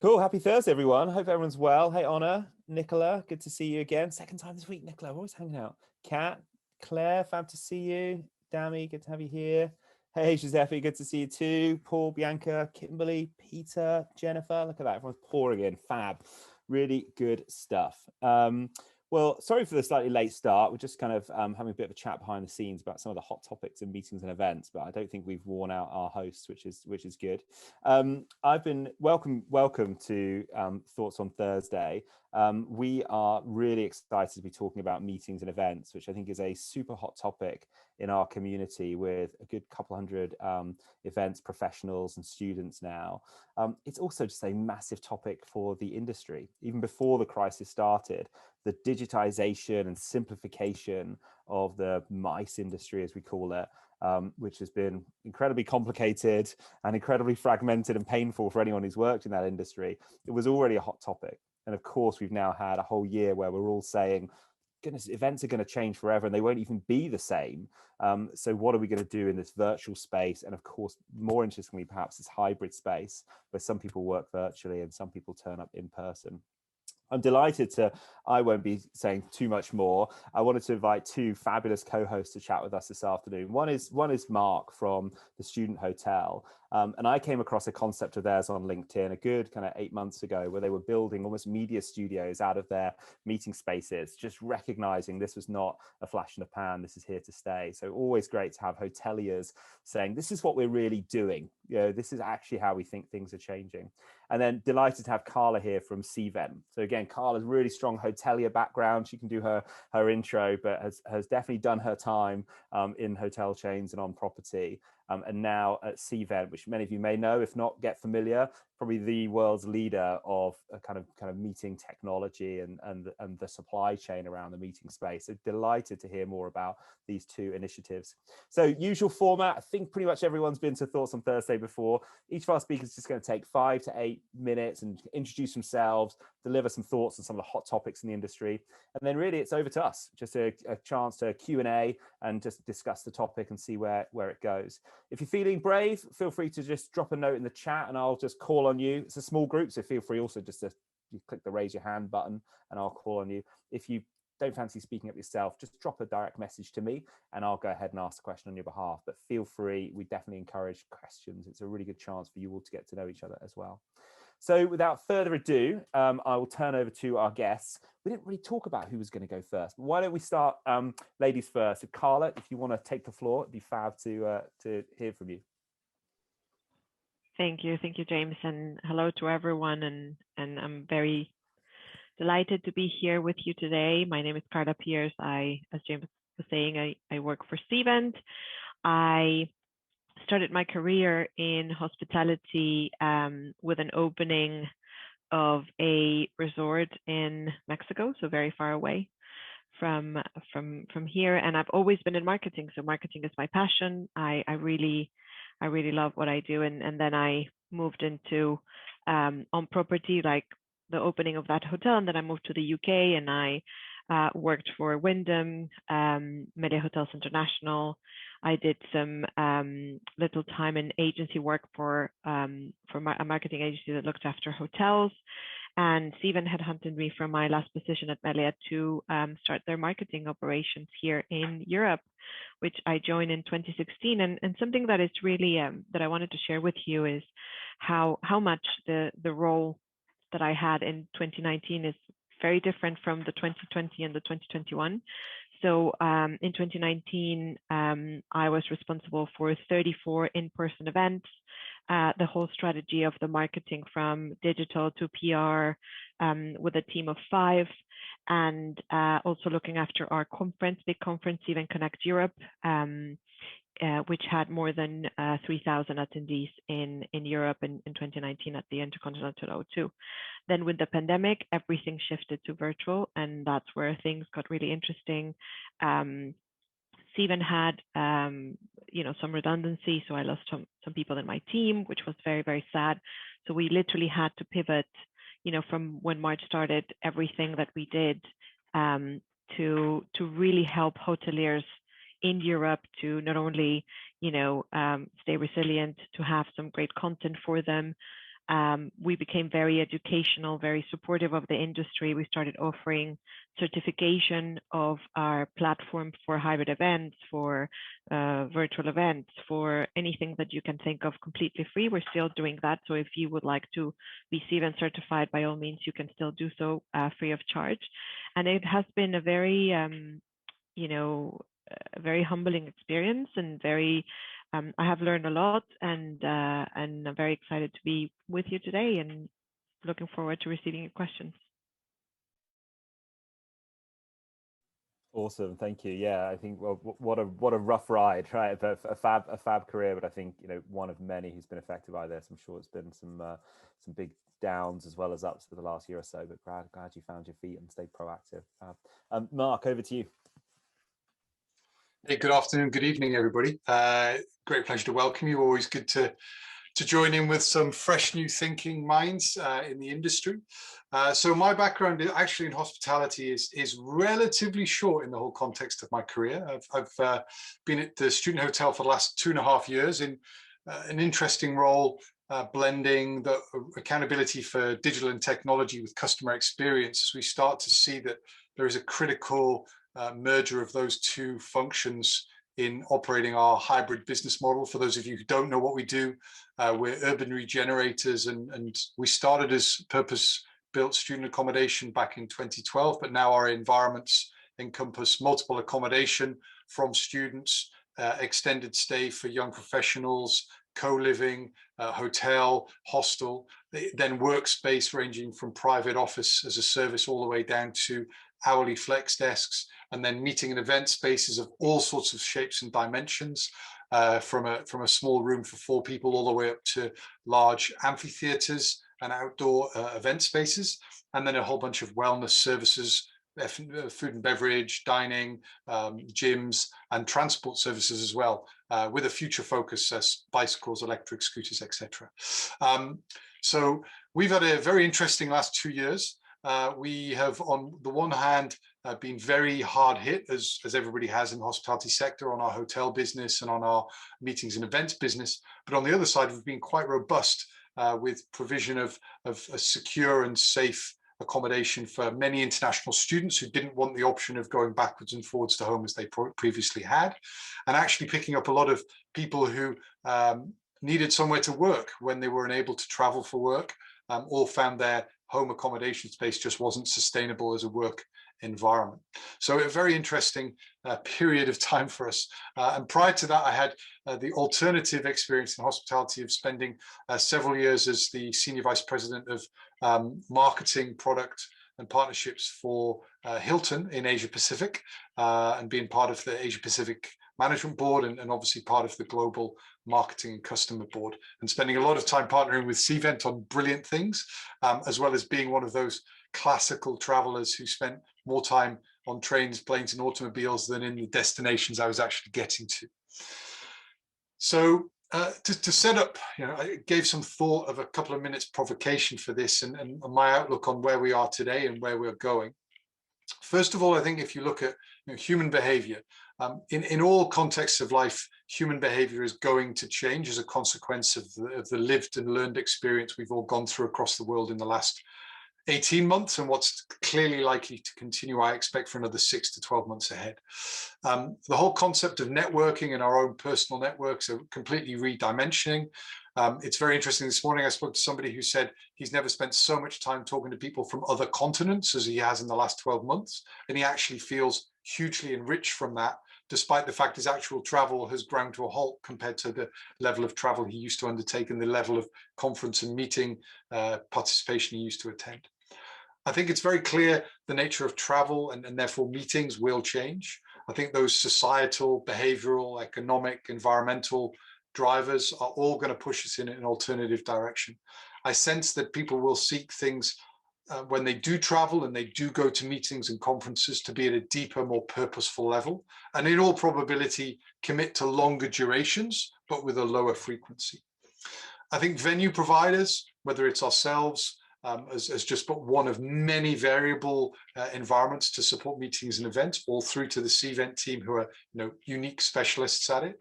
Cool. Happy Thursday, everyone. Hope everyone's well. Hey, Honor, Nicola, good to see you again. Second time this week, Nicola. We're always hanging out. Kat, Claire, fab to see you. Dami, good to have you here. Hey, Giuseppe, good to see you too. Paul, Bianca, Kimberly, Peter, Jennifer. Look at that. Everyone's pouring in. Fab. Really good stuff. Well, sorry for the slightly late start. We're just kind of having a bit of a chat behind the scenes about some of the hot topics in meetings and events, but I don't think we've worn out our hosts, which is good. I've been welcome to Thoughts on Thursday. We are really excited to be talking about meetings and events, which I think is a super hot topic in our community with a good couple hundred events professionals and students now. It's also just a massive topic for the industry. Even before the crisis started, the digitization and simplification of the MICE industry, as we call it, which has been incredibly complicated and incredibly fragmented and painful for anyone who's worked in that industry. It was already a hot topic. And of course, we've now had a whole year where we're all saying, goodness, events are going to change forever and they won't even be the same. So what are we going to do in this virtual space? And of course, more interestingly, perhaps this hybrid space where some people work virtually and some people turn up in person. I'm delighted I won't be saying too much more. I wanted to invite two fabulous co-hosts to chat with us this afternoon. One is Mark from the Student Hotel. And I came across a concept of theirs on LinkedIn a good kind of 8 months ago, where they were building almost media studios out of their meeting spaces, just recognizing this was not a flash in the pan, this is here to stay. So always great to have hoteliers saying, this is what we're really doing. You know, this is actually how we think things are changing. And then delighted to have Carla here from CVent. So again, Carla's really strong hotelier background. She can do her intro, but has definitely done her time in hotel chains and on property. And now at CVent, which many of you may know, if not, get familiar, probably the world's leader of a kind of meeting technology and the supply chain around the meeting space. So delighted to hear more about these two initiatives. So usual format, I think pretty much everyone's been to Thoughts on Thursday before. Each of our speakers is just going to take 5 to 8 minutes and introduce themselves, deliver some thoughts on some of the hot topics in the industry. And then really it's over to us, just a chance to Q&A and just discuss the topic and see where it goes. If you're feeling brave, feel free to just drop a note in the chat and I'll just call on you. It's a small group, so feel free also just to click the raise your hand button and I'll call on you. If you don't fancy speaking up yourself, just drop a direct message to me and I'll go ahead and ask a question on your behalf. But feel free, we definitely encourage questions. It's a really good chance for you all to get to know each other as well. So without further ado, I will turn over to our guests. We didn't really talk about who was going to go first, but why don't we start ladies first? So Carla, if you want to take the floor, it'd be fab to hear from you. Thank you, James, and hello to everyone. And I'm very delighted to be here with you today. My name is Carla Pierce. As James was saying, I work for CVent. I started my career in hospitality with an opening of a resort in Mexico, so very far away from here. And I've always been in marketing, so marketing is my passion. I really love what I do. And then I moved into on property, like the opening of that hotel, and then I moved to the UK and I worked for Wyndham, Media Hotels International. I did some little time in agency work for a marketing agency that looked after hotels. And CVent had hunted me from my last position at Melia to start their marketing operations here in Europe, which I joined in 2016. And something that is really that I wanted to share with you is how much the role that I had in 2019 is very different from the 2020 and the 2021. So in 2019, I was responsible for 34 in-person events, the whole strategy of the marketing from digital to PR with a team of 5, and also looking after our big conference, Even Connect Europe, which had more than 3,000 attendees in Europe in 2019 at the Intercontinental O2. Then with the pandemic, everything shifted to virtual, and that's where things got really interesting. CVent had some redundancy, so I lost some people in my team, which was very, very sad. So we literally had to pivot, from when March started, everything that we did to really help hoteliers in Europe to not only, stay resilient, to have some great content for them. We became very educational, very supportive of the industry. We started offering certification of our platform for hybrid events, for virtual events, for anything that you can think of completely free. We're still doing that. So if you would like to be Cvent certified, by all means, you can still do so free of charge. And it has been a very, a very humbling experience, and very I have learned a lot, and I'm very excited to be with you today and looking forward to receiving your questions. Awesome, thank you. Yeah, I think what a rough ride, right? A fab career, but I think one of many who's been affected by this. I'm sure it's been some big downs as well as ups for the last year or so. But glad you found your feet and stayed proactive. Mark, over to you. Hey, good afternoon, good evening, everybody. Great pleasure to welcome you. Always good to join in with some fresh new thinking minds in the industry. So my background actually in hospitality is relatively short in the whole context of my career. I've been at the student hotel for the last 2.5 years in an interesting role, blending the accountability for digital and technology with customer experience. We start to see that there is a critical merger of those two functions in operating our hybrid business model. For those of you who don't know what we do, we're urban regenerators, and we started as purpose-built student accommodation back in 2012, but now our environments encompass multiple accommodation from students, extended stay for young professionals, co-living, hotel, hostel, then workspace ranging from private office as a service all the way down to hourly flex desks, and then meeting and event spaces of all sorts of shapes and dimensions, from a small room for 4 people all the way up to large amphitheaters and outdoor event spaces, and then a whole bunch of wellness services, food and beverage, dining, gyms, and transport services as well, with a future focus as bicycles, electric scooters, etc. So we've had a very interesting last 2 years. We have, on the one hand, been very hard hit, as everybody has in the hospitality sector, on our hotel business and on our meetings and events business. But on the other side, we've been quite robust with provision of a secure and safe accommodation for many international students who didn't want the option of going backwards and forwards to home as they previously had, and actually picking up a lot of people who needed somewhere to work when they were unable to travel for work, or found their home accommodation space just wasn't sustainable as a work environment. So a very interesting period of time for us. And prior to that, I had the alternative experience in hospitality of spending several years as the Senior Vice President of Marketing, Product and Partnerships for Hilton in Asia Pacific, and being part of the Asia Pacific Management Board, and obviously part of the Global Marketing and Customer Board, and spending a lot of time partnering with Cvent on brilliant things, as well as being one of those classical travelers who spent more time on trains, planes and automobiles than in the destinations I was actually getting to. So to set up, I gave some thought of a couple of minutes provocation for this, and my outlook on where we are today and where we're going. First of all, I think if you look at human behavior, in all contexts of life, human behavior is going to change as a consequence of the lived and learned experience we've all gone through across the world in the last 18 months, and what's clearly likely to continue, I expect, for another 6 to 12 months ahead. The whole concept of networking and our own personal networks are completely redimensioning. It's very interesting. This morning I spoke to somebody who said he's never spent so much time talking to people from other continents as he has in the last 12 months. And he actually feels hugely enriched from that, despite the fact his actual travel has ground to a halt compared to the level of travel he used to undertake and the level of conference and meeting participation he used to attend. I think it's very clear the nature of travel and therefore meetings will change. I think those societal, behavioral, economic, environmental drivers are all going to push us in an alternative direction. I sense that people will seek things when they do travel and they do go to meetings and conferences to be at a deeper, more purposeful level, and in all probability commit to longer durations, but with a lower frequency. I think venue providers, whether it's ourselves, as just but one of many variable environments to support meetings and events, all through to the Cvent team who are unique specialists at it.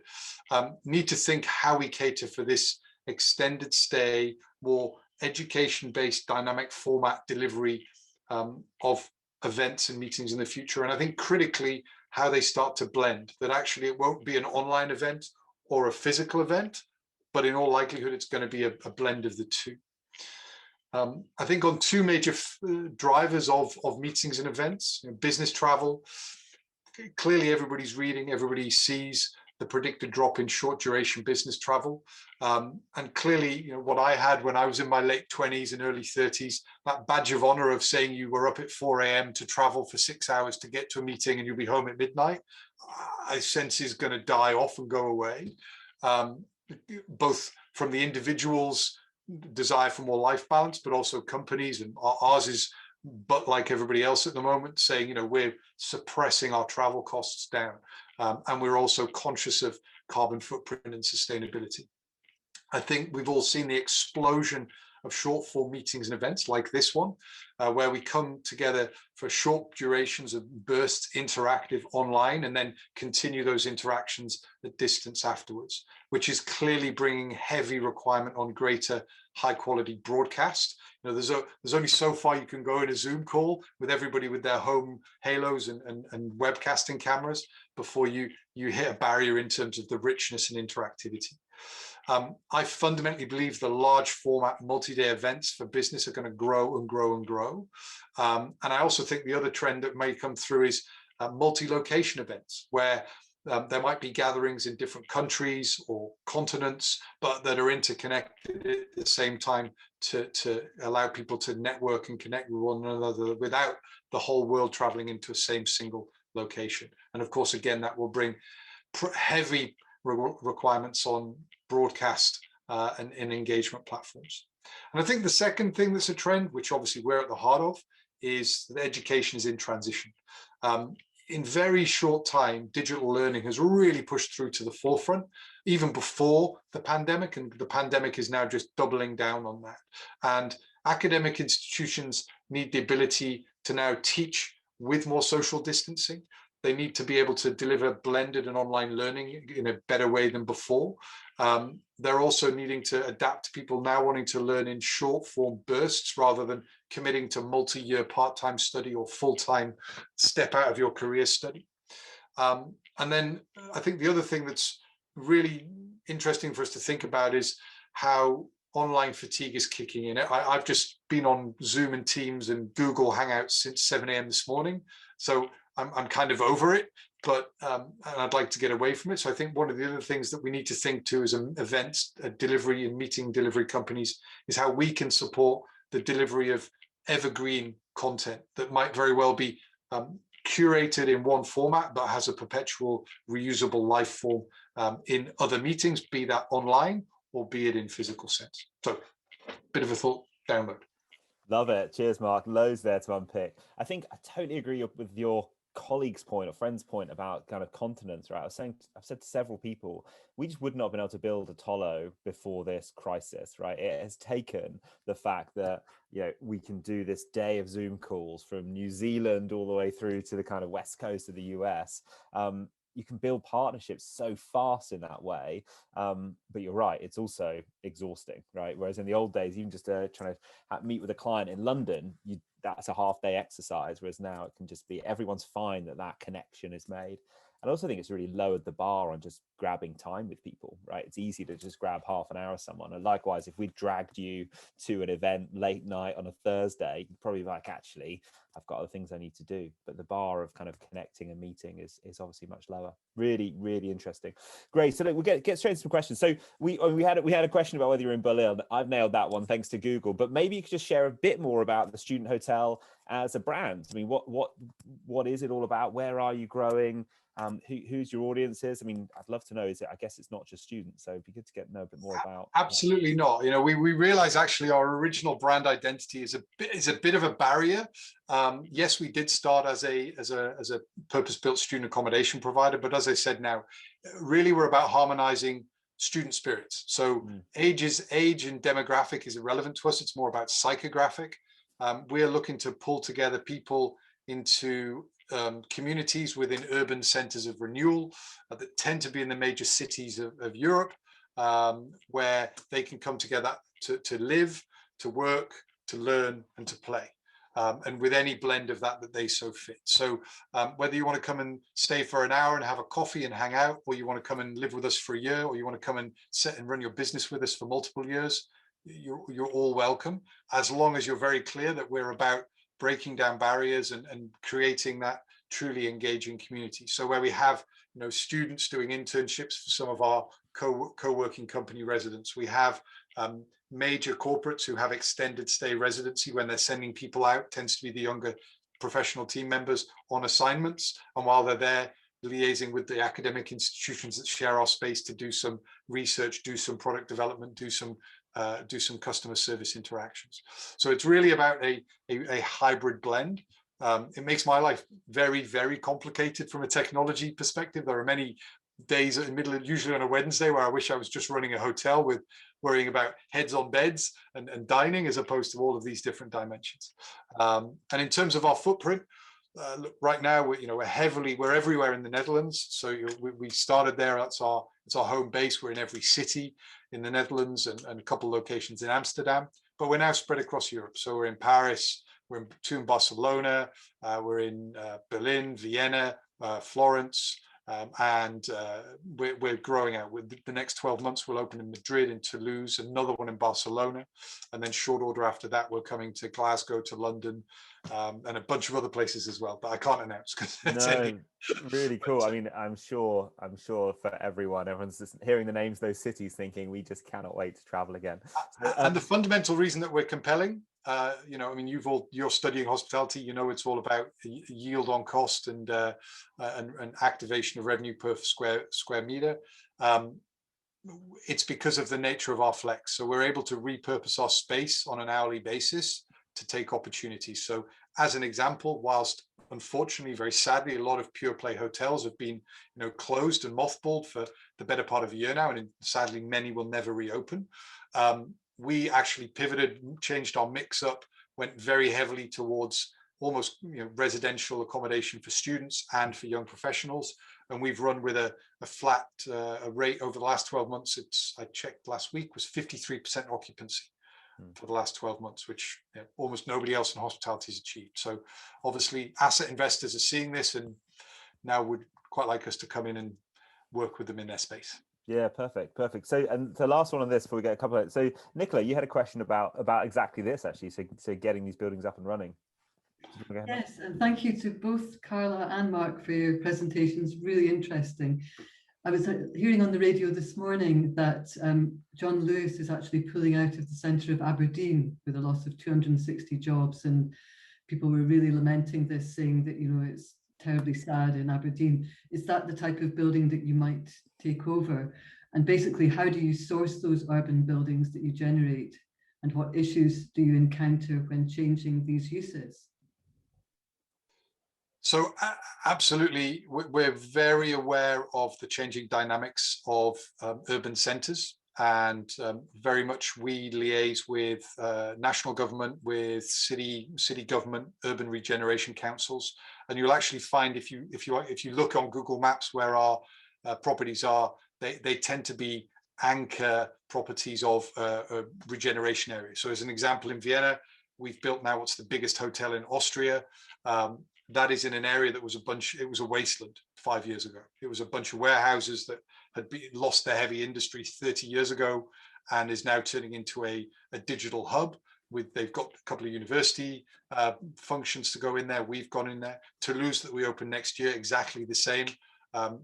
Need to think how we cater for this extended stay, more education-based dynamic format delivery of events and meetings in the future. And I think critically how they start to blend, that actually it won't be an online event or a physical event, but in all likelihood it's going to be a blend of the two. I think on two major drivers of meetings and events, business travel, clearly everybody's reading, everybody sees the predicted drop in short duration business travel. And clearly, what I had when I was in my late 20s and early 30s, that badge of honor of saying you were up at 4 a.m. to travel for 6 hours to get to a meeting and you'll be home at midnight, I sense is going to die off and go away, both from the individual's desire for more life balance, but also companies, and ours is, but like everybody else at the moment, saying, we're suppressing our travel costs down. And we're also conscious of carbon footprint and sustainability. I think we've all seen the explosion of short form meetings and events like this one, where we come together for short durations of bursts, interactive online, and then continue those interactions at distance afterwards, which is clearly bringing heavy requirement on greater high quality broadcast. There's only so far you can go in a Zoom call with everybody with their home halos and webcasting cameras before you hit a barrier in terms of the richness and interactivity. I fundamentally believe the large format multi-day events for business are going to grow and grow and grow. And I also think the other trend that may come through is multi-location events, where there might be gatherings in different countries or continents, but that are interconnected at the same time to allow people to network and connect with one another without the whole world traveling into a same single location. And of course, again, that will bring heavy requirements on broadcast and engagement platforms. And I think the second thing that's a trend, which obviously we're at the heart of, is that education is in transition. In very short time, digital learning has really pushed through to the forefront, even before the pandemic, and the pandemic is now just doubling down on that. And academic institutions need the ability to now teach with more social distancing. They need to be able to deliver blended and online learning in a better way than before. They're also needing to adapt to people now wanting to learn in short form bursts rather than committing to multi-year part-time study or full-time step out of your career study. And then I think the other thing that's really interesting for us to think about is how online fatigue is kicking in. I've just been on Zoom and Teams and Google Hangouts since 7 a.m. this morning. So I'm kind of over it, but and I'd like to get away from it. So I think one of the other things that we need to think to as events, delivery and meeting delivery companies is how we can support the delivery of evergreen content that might very well be curated in one format, but has a perpetual reusable life form in other meetings, be that online or be it in physical sense. So bit of a thought download. Love it. Cheers, Mark. Loads there to unpick. I think I totally agree with your colleague's point or friend's point about kind of continents, right? I've said to several people, we just would not have been able to build a Tolo before this crisis, right? It has taken the fact that, we can do this day of Zoom calls from New Zealand all the way through to the kind of west coast of the US. You can build partnerships so fast in that way. But you're right, it's also exhausting, right? Whereas in the old days, even just trying to meet with a client in London, that's a half-day exercise, whereas now it can just be everyone's fine that connection is made. And I also think it's really lowered the bar on just grabbing time with people, right? It's easy to just grab half an hour with someone. And likewise, if we dragged you to an event late night on a Thursday, you'd probably be like, actually, I've got other things I need to do. But the bar of kind of connecting and meeting is obviously much lower. Really, really interesting. Great. So look, we'll get straight into some questions. So we had a question about whether you're in Berlin. I've nailed that one thanks to Google. But maybe you could just share a bit more about the Student Hotel as a brand. I mean, what is it all about? Where are you growing? Who's your audiences? I mean, I'd love to know. I guess it's not just students, so it'd be good to know a bit more about. Absolutely not. We realize actually our original brand identity is a bit of a barrier. Yes, we did start as a purpose-built student accommodation provider, but as I said now, really we're about harmonizing student spirits. So Mm. age and demographic is irrelevant to us. It's more about psychographic. We're looking to pull together people into communities within urban centers of renewal that tend to be in the major cities of Europe, where they can come together to live, to work, to learn, and to play. And with any blend of that they so fit. So whether you want to come and stay for an hour and have a coffee and hang out, or you want to come and live with us for a year, or you want to come and sit and run your business with us for multiple years, you're all welcome, as long as you're very clear that we're about breaking down barriers and creating that truly engaging community. So where we have students doing internships for some of our co-working company residents, we have major corporates who have extended stay residency when they're sending people out, tends to be the younger professional team members on assignments, and while they're there liaising with the academic institutions that share our space to do some research, do some product development, do some customer service interactions. So it's really about a hybrid blend. It makes my life very, very complicated from a technology perspective. There are many days in the middle, usually on a Wednesday, where I wish I was just running a hotel with worrying about heads on beds and dining, as opposed to all of these different dimensions. And in terms of our footprint, look, right now we're everywhere in the Netherlands. So we started there. It's our home base. We're in every city in the Netherlands and a couple of locations in Amsterdam. But we're now spread across Europe. So we're in Paris, we're in Barcelona, we're in Berlin, Vienna, Florence. And we're growing out. With the next 12 months, we'll open in Madrid, in Toulouse, another one in Barcelona, and then short order after that, we're coming to Glasgow, to London, and a bunch of other places as well. But I can't announce because no, really cool. I mean, I'm sure for everyone's just hearing the names of those cities, thinking we just cannot wait to travel again. And the fundamental reason that we're compelling, you're studying hospitality. It's all about yield on cost and activation of revenue per square meter. It's because of the nature of our flex. So we're able to repurpose our space on an hourly basis to take opportunities. So as an example, whilst unfortunately, very sadly, a lot of pure play hotels have been closed and mothballed for the better part of a year now, and sadly many will never reopen. We actually pivoted, changed our mix up, went very heavily towards almost residential accommodation for students and for young professionals. And we've run with a flat rate over the last 12 months. I checked last week, was 53% occupancy for the last 12 months, which almost nobody else in hospitality has achieved. So obviously asset investors are seeing this and now would quite like us to come in and work with them in their space. Yeah, perfect. So, and the last one on this before we get a couple of, so Nicola, you had a question about exactly this actually, so getting these buildings up and running. Yes, and thank you to both Carla and Mark for your presentations, really interesting. I was hearing on the radio this morning that John Lewis is actually pulling out of the centre of Aberdeen with a loss of 260 jobs, and people were really lamenting this, saying that it's terribly sad in Aberdeen. Is that the type of building that you might take over? And basically, how do you source those urban buildings that you generate, and what issues do you encounter when changing these uses? So absolutely, we're very aware of the changing dynamics of urban centres, and very much we liaise with national government, with city government, urban regeneration councils, and you'll actually find if you look on Google Maps where our properties are, they tend to be anchor properties of regeneration areas. So as an example, in Vienna, we've built now what's the biggest hotel in Austria. That is in an area that was it was a wasteland 5 years ago. It was a bunch of warehouses that had lost their heavy industry 30 years ago and is now turning into a digital hub. They've got a couple of university functions to go in there. We've gone in there. Toulouse, that we open next year, exactly the same.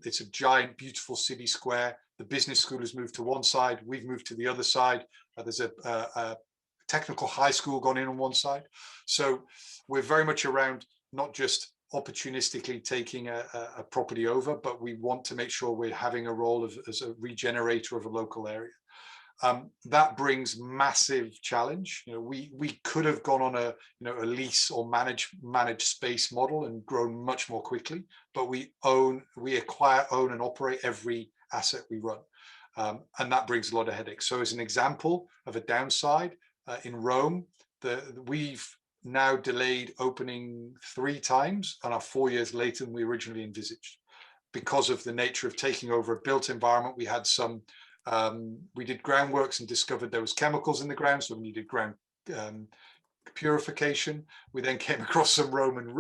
It's a giant, beautiful city square. The business school has moved to one side. We've moved to the other side. There's a technical high school gone in on one side. So we're very much around not just opportunistically taking a property over, but we want to make sure we're having a role as a regenerator of a local area. That brings massive challenge. We could have gone on a lease or managed space model and grown much more quickly, but we acquire, own, and operate every asset we run. And that brings a lot of headaches. So as an example of a downside, in Rome, we've now delayed opening 3 times and are 4 years later than we originally envisaged, because of the nature of taking over a built environment. We had some, we did groundworks and discovered there was chemicals in the ground, so we needed ground purification. We then came across some Roman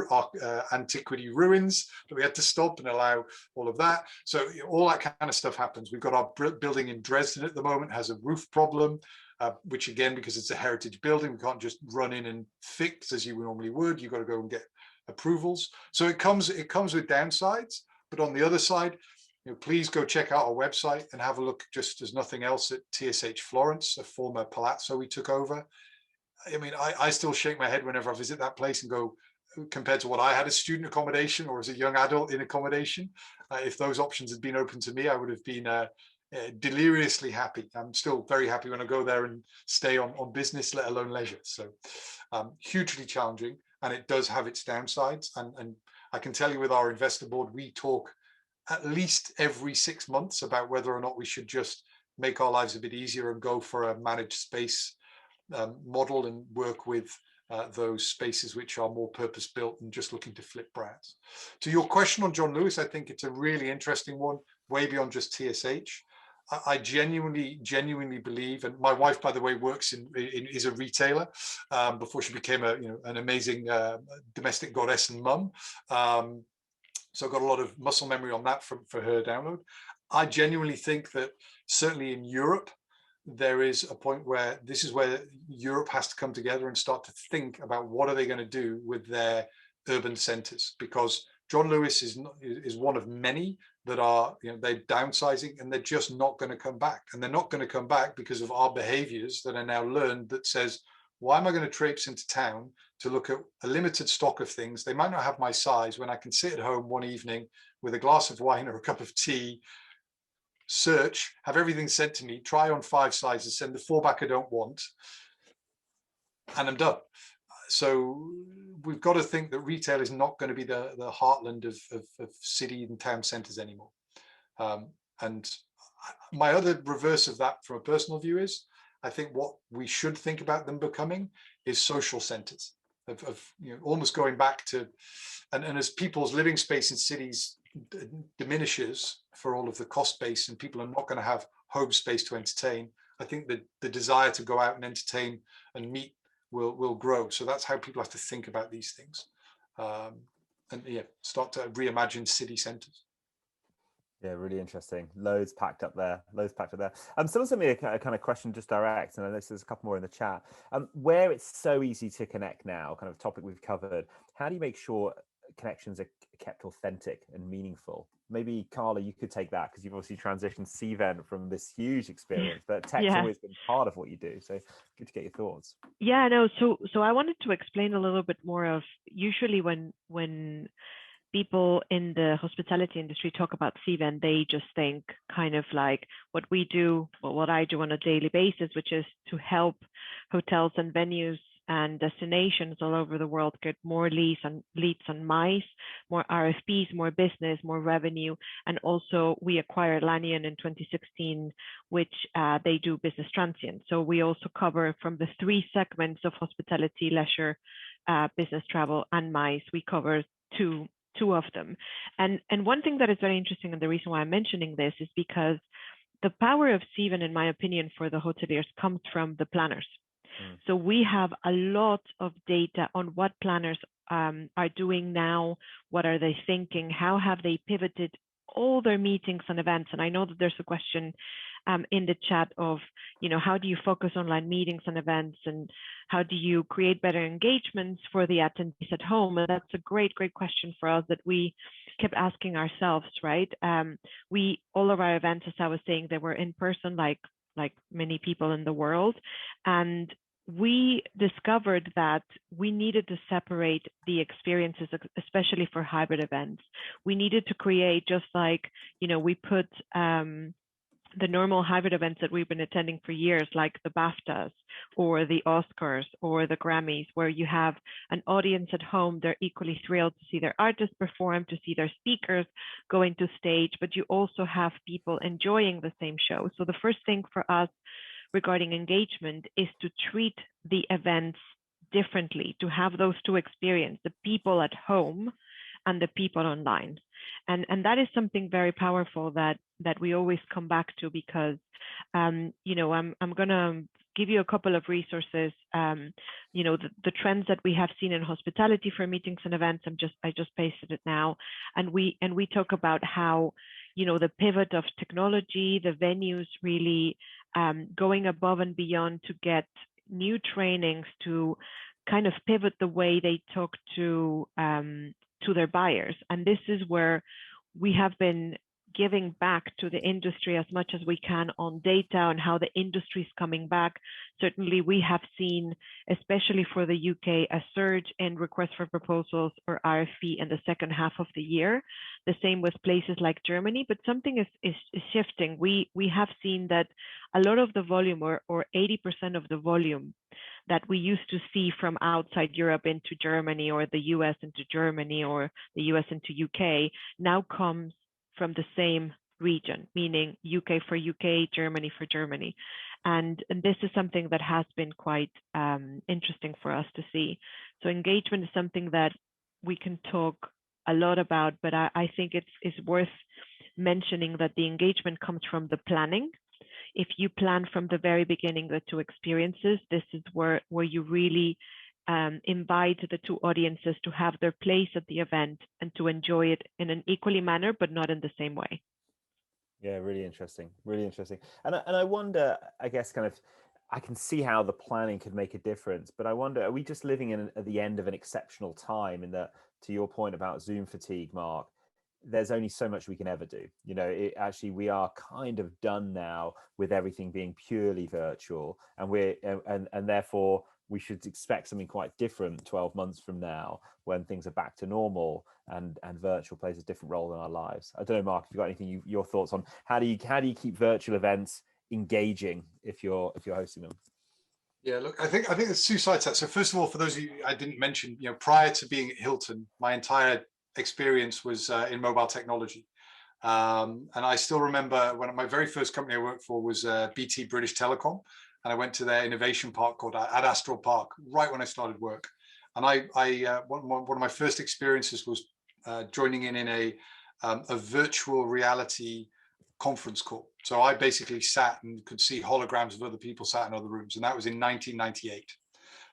antiquity ruins that we had to stop and allow all of that. So all that kind of stuff happens. We've got our building in Dresden at the moment has a roof problem, which again, because it's a heritage building, we can't just run in and fix as you normally would. You've got to go and get approvals. So it comes with downsides. But on the other side, please go check out our website and have a look, just as nothing else, at TSH Florence, a former palazzo we took over. I mean, I still shake my head whenever I visit that place and go, compared to what I had as student accommodation or as a young adult in accommodation, if those options had been open to me, I would have been deliriously happy. I'm still very happy when I go there and stay on business, let alone leisure. So hugely challenging, and it does have its downsides. And I can tell you, with our investor board, we talk at least every 6 months about whether or not we should just make our lives a bit easier and go for a managed space model and work with those spaces which are more purpose-built and just looking to flip brands. To your question on John Lewis, I think it's a really interesting one, way beyond just TSH. I genuinely believe, and my wife, by the way, works is a retailer before she became an amazing domestic goddess and mum. So I've got a lot of muscle memory on that for her download. I genuinely think that certainly in Europe, there is a point where this is where Europe has to come together and start to think about what are they going to do with their urban centers, because John Lewis is one of many that are, they're downsizing and they're just not going to come back. And they're not going to come back because of our behaviors that are now learned that says, why am I going to traipse into town to look at a limited stock of things? They might not have my size, when I can sit at home one evening with a glass of wine or a cup of tea, search, have everything sent to me, try on 5 sizes, send the 4 back I don't want, and I'm done. So we've got to think that retail is not going to be the heartland of city and town centers anymore. And my other reverse of that from a personal view is, I think what we should think about them becoming is social centers, of almost going back to, and as people's living space in cities diminishes for all of the cost base and people are not going to have home space to entertain, I think that the desire to go out and entertain and meet will grow. So that's how people have to think about these things, and start to reimagine city centers. Yeah, really interesting. Loads packed up there. Someone sent me a kind of question just direct, and I know there's a couple more in the chat. Where it's so easy to connect now, kind of topic we've covered, how do you make sure connections are kept authentic and meaningful? Maybe Carla, you could take that, because you've obviously transitioned Cvent from this huge experience, but tech's always been part of what you do. So good to get your thoughts. Yeah, no. So I wanted to explain a little bit more of, usually when people in the hospitality industry talk about Cvent, they just think kind of like what we do, or what I do on a daily basis, which is to help hotels and venues and destinations all over the world get more leads on mice, more RFPs, more business, more revenue. And also we acquired Lanyon in 2016, which they do business transient. So we also cover, from the 3 segments of hospitality, leisure, business travel, and mice, we cover two of them. And one thing that is very interesting, and the reason why I'm mentioning this, is because the power of Cvent, in my opinion, for the hoteliers comes from the planners. So we have a lot of data on what planners are doing now, what are they thinking, how have they pivoted all their meetings and events. And I know that there's a question in the chat of, how do you focus online meetings and events, and how do you create better engagements for the attendees at home? And that's a great question for us that we kept asking ourselves, right? All of our events, as I was saying, they were in person, like many people in the world. And we discovered that we needed to separate the experiences, especially for hybrid events. We needed to create, just like, we put the normal hybrid events that we've been attending for years, like the BAFTAs or the Oscars or the Grammys, where you have an audience at home. They're equally thrilled to see their artists perform, to see their speakers going to stage, but you also have people enjoying the same show. So the first thing for us regarding engagement is to treat the events differently, to have those two experiences, the people at home and the people online. And that is something very powerful that we always come back to, because you know, I'm gonna give you a couple of resources. You know, the trends that we have seen in hospitality for meetings and events. I just pasted it now, and we talk about how, you know, the pivot of technology, the venues really going above and beyond to get new trainings to kind of pivot the way they talk to their buyers. And this is where we have been giving back to the industry as much as we can on data and how the industry is coming back. Certainly we have seen, especially for the UK, a surge in requests for proposals or RFP in the second half of the year. The same with places like Germany, but something is shifting. We have seen that a lot of the volume, or 80% of the volume that we used to see from outside Europe into Germany, or the US into Germany, or the US into UK, now comes from the same region, meaning UK for UK, Germany for Germany. And this is something that has been quite interesting for us to see. So engagement is something that we can talk a lot about, but I think it's worth mentioning that the engagement comes from the planning. If you plan from the very beginning the two experiences, this is where you really invite the two audiences to have their place at the event and to enjoy it in an equally manner, but not in the same way. Yeah, really interesting, really interesting. And I wonder, I guess, kind of, I can see how the planning could make a difference, but I wonder, are we just living at the end of an exceptional time, in that, to your point about Zoom fatigue, Mark, there's only so much we can ever do. You know, actually, we are kind of done now with everything being purely virtual, and therefore we should expect something quite different 12 months from now, when things are back to normal and virtual plays a different role in our lives. I don't know, Mark, if you've got anything, your thoughts on how do you keep virtual events engaging if you're hosting them? Yeah, look, I think there's two sides to that. So first of all, for those of you I didn't mention, you know, prior to being at Hilton, my entire experience was in mobile technology. And I still remember when my very first company I worked for was BT British Telecom, and I went to their innovation park called Ad Astral Park right when I started work. And one of my first experiences was joining in a virtual reality conference call. So I basically sat and could see holograms of other people sat in other rooms, and that was in 1998.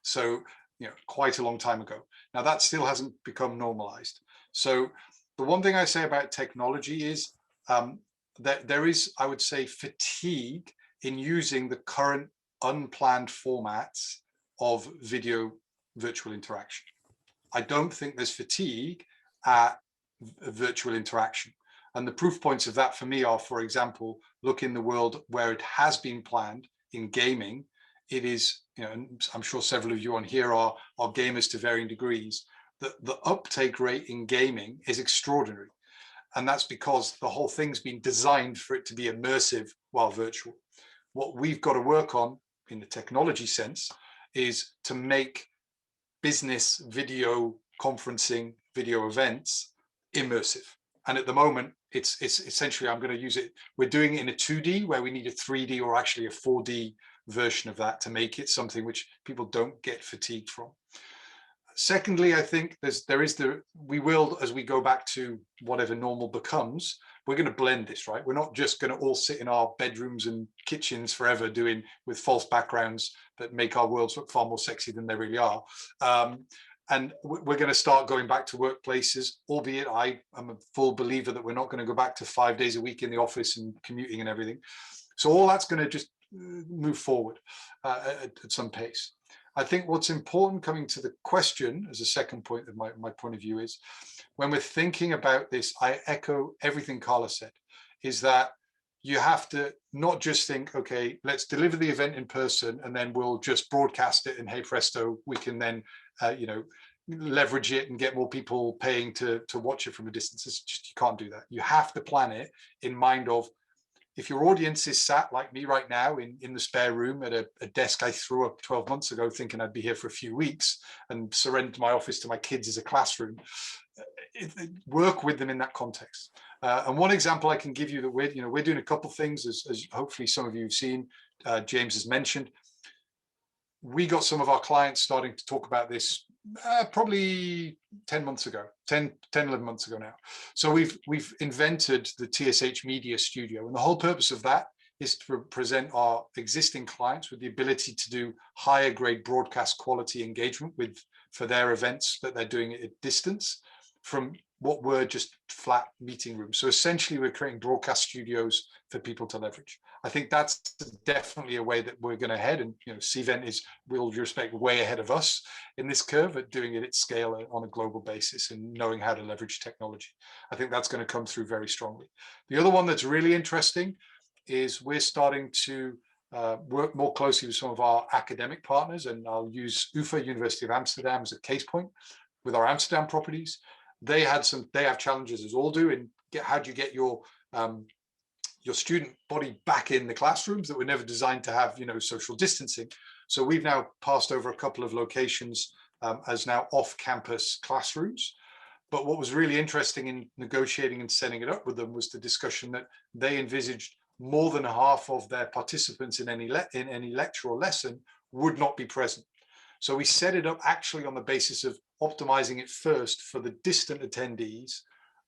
So, you know, quite a long time ago. Now that still hasn't become normalized. So the one thing I say about technology is that there is, I would say, fatigue in using the current unplanned formats of video virtual interaction. I don't think there's fatigue at virtual interaction. And the proof points of that for me are, for example, look in the world where it has been planned in gaming. It is, you know, and I'm sure several of you on here are gamers to varying degrees. The uptake rate in gaming is extraordinary. And that's because the whole thing's been designed for it to be immersive while virtual. What we've got to work on in the technology sense is to make business video conferencing, video events immersive. And at the moment, it's essentially, I'm going to use it, we're doing it in a 2D where we need a 3D or actually a 4D version of that to make it something which people don't get fatigued from. Secondly, I think we will, as we go back to whatever normal becomes, we're going to blend this, right? We're not just going to all sit in our bedrooms and kitchens forever doing with false backgrounds that make our worlds look far more sexy than they really are. And we're going to start going back to workplaces, albeit I am a full believer that we're not going to go back to 5 days a week in the office and commuting and everything. So all that's going to just move forward at some pace. I think what's important, coming to the question as a second point of my point of view, is when we're thinking about this, I echo everything Carla said, is that you have to not just think, okay, let's deliver the event in person and then we'll just broadcast it and hey presto, we can then, you know, leverage it and get more people paying to watch it from a distance. It's just, you can't do that. You have to plan it in mind of if your audience is sat like me right now in the spare room at a desk I threw up 12 months ago thinking I'd be here for a few weeks and surrendered my office to my kids as a classroom, work with them in that context. And one example I can give you that we're doing a couple of things, as hopefully some of you have seen, James has mentioned. We got some of our clients starting to talk about this probably 10 months ago, 11 months ago now. So we've invented the Tsh Media Studio, and the whole purpose of that is to present our existing clients with the ability to do higher grade broadcast quality engagement for their events that they're doing at distance from what were just flat meeting rooms. So essentially we're creating broadcast studios for people to leverage. I think that's definitely a way that we're going to head, and Cvent is, with all due respect, way ahead of us in this curve at doing it at scale on a global basis and knowing how to leverage technology. I think that's going to come through very strongly. The other one that's really interesting is we're starting to work more closely with some of our academic partners, and I'll use UvA, University of Amsterdam, as a case point with our Amsterdam properties. They have challenges, as all do, in how do you get your student body back in the classrooms that were never designed to have social distancing. So we've now passed over a couple of locations as now off-campus classrooms. But what was really interesting in negotiating and setting it up with them was the discussion that they envisaged more than half of their participants in any lecture or lesson would not be present. So we set it up actually on the basis of optimizing it first for the distant attendees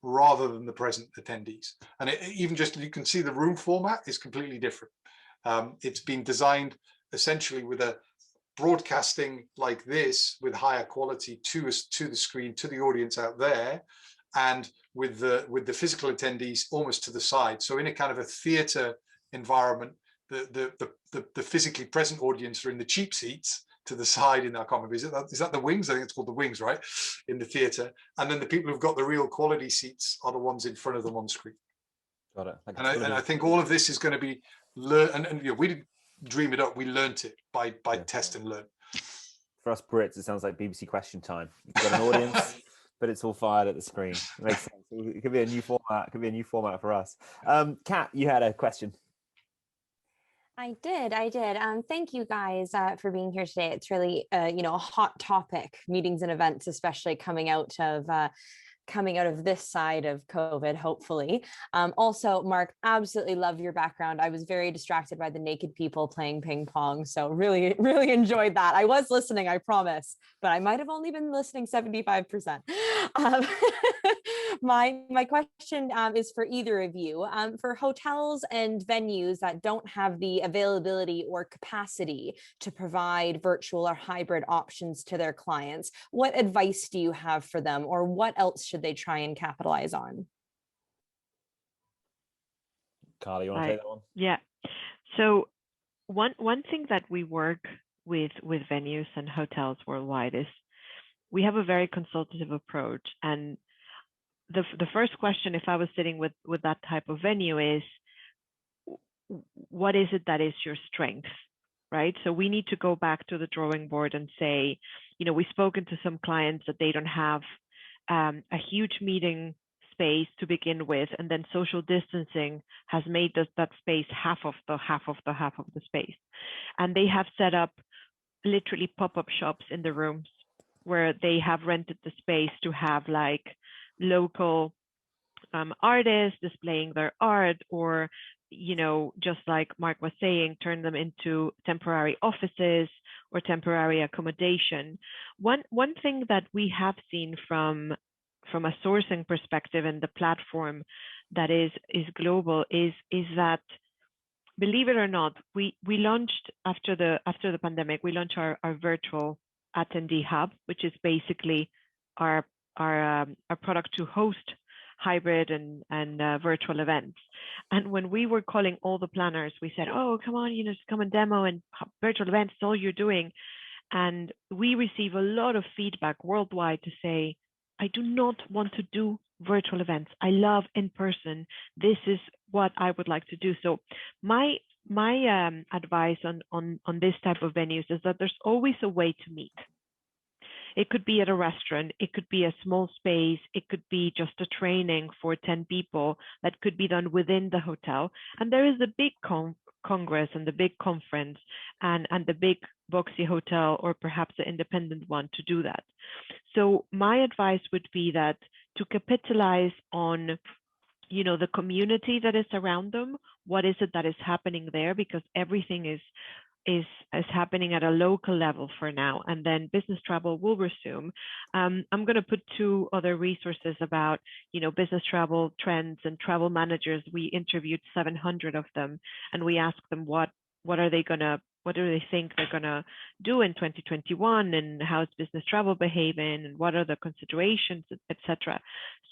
rather than the present attendees. And even just, you can see the room format is completely different. It's been designed essentially with a broadcasting like this with higher quality to the screen, to the audience out there, and with the physical attendees almost to the side. So in a kind of a theater environment, the physically present audience are in the cheap seats to the side in our common. Is that the wings? I think it's called the wings, right? In the theatre. And then the people who've got the real quality seats are the ones in front of them on screen. Got it. And I think all of this is going to be learned. And we didn't dream it up. We learnt it by test and learn. For us Brits, it sounds like BBC Question Time. You've got an audience, but it's all fired at the screen. It makes sense. It could be a new format. It could be a new format for us. Kat, you had a question. I did. Thank you guys for being here today. It's really, a hot topic, meetings and events, especially coming out of this side of COVID, hopefully. Also, Mark, absolutely love your background. I was very distracted by the naked people playing ping pong. So really, really enjoyed that. I was listening, I promise, but I might have only been listening 75%. My question is for either of you. For hotels and venues that don't have the availability or capacity to provide virtual or hybrid options to their clients, what advice do you have for them, or what else should they try and capitalize on? Carla, you want to take that one? Yeah. So one thing that we work with venues and hotels worldwide is we have a very consultative approach. And the first question, if I was sitting with that type of venue, is what is it that is your strength, right? So we need to go back to the drawing board and say, we've spoken to some clients that they don't have a huge meeting space to begin with, and then social distancing has made that space half of the space, and they have set up literally pop-up shops in the rooms where they have rented the space to have like local artists displaying their art, or just like Mark was saying, turn them into temporary offices or temporary accommodation. One thing that we have seen from a sourcing perspective and the platform that is global is that, believe it or not, we launched after the pandemic, we launched our virtual attendee hub, which is basically our product to host hybrid and virtual events. And when we were calling all the planners, we said, oh, come on, just come and demo, and virtual events is all you're doing. And we receive a lot of feedback worldwide to say, I do not want to do virtual events. I love in person. This is what I would like to do. So my advice on this type of venues is that there's always a way to meet. It could be at a restaurant, it could be a small space, it could be just a training for 10 people that could be done within the hotel. And there is a big congress and the big conference and the big boxy hotel, or perhaps the independent one, to do that. So my advice would be that to capitalize on, you know, the community that is around them. What is it that is happening there? Because everything is happening at a local level for now, and then business travel will resume. I'm going to put 2 other resources about, you know, business travel trends and travel managers. We interviewed 700 of them, and we asked them what do they think they're gonna do in 2021, and how is business travel behaving, and what are the considerations, etc.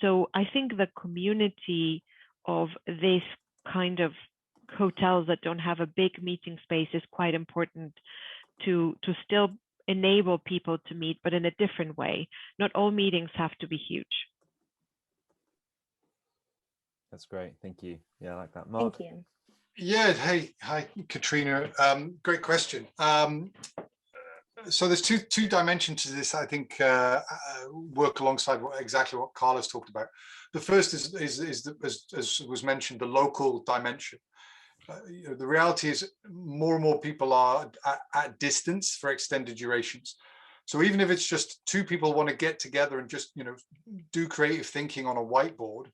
So I think the community of this kind of hotels that don't have a big meeting space is quite important to still enable people to meet, but in a different way. Not all meetings have to be huge. That's great. Thank you. Yeah, I like that. Mark? Thank you. Yeah, hey, hi, Katrina. Great question. So there's two dimensions to this, I think, work alongside exactly what Carla's talked about. The first is as was mentioned, the local dimension. You know, the reality is more and more people are at distance for extended durations. So even if it's just 2 people want to get together and just, you know, do creative thinking on a whiteboard,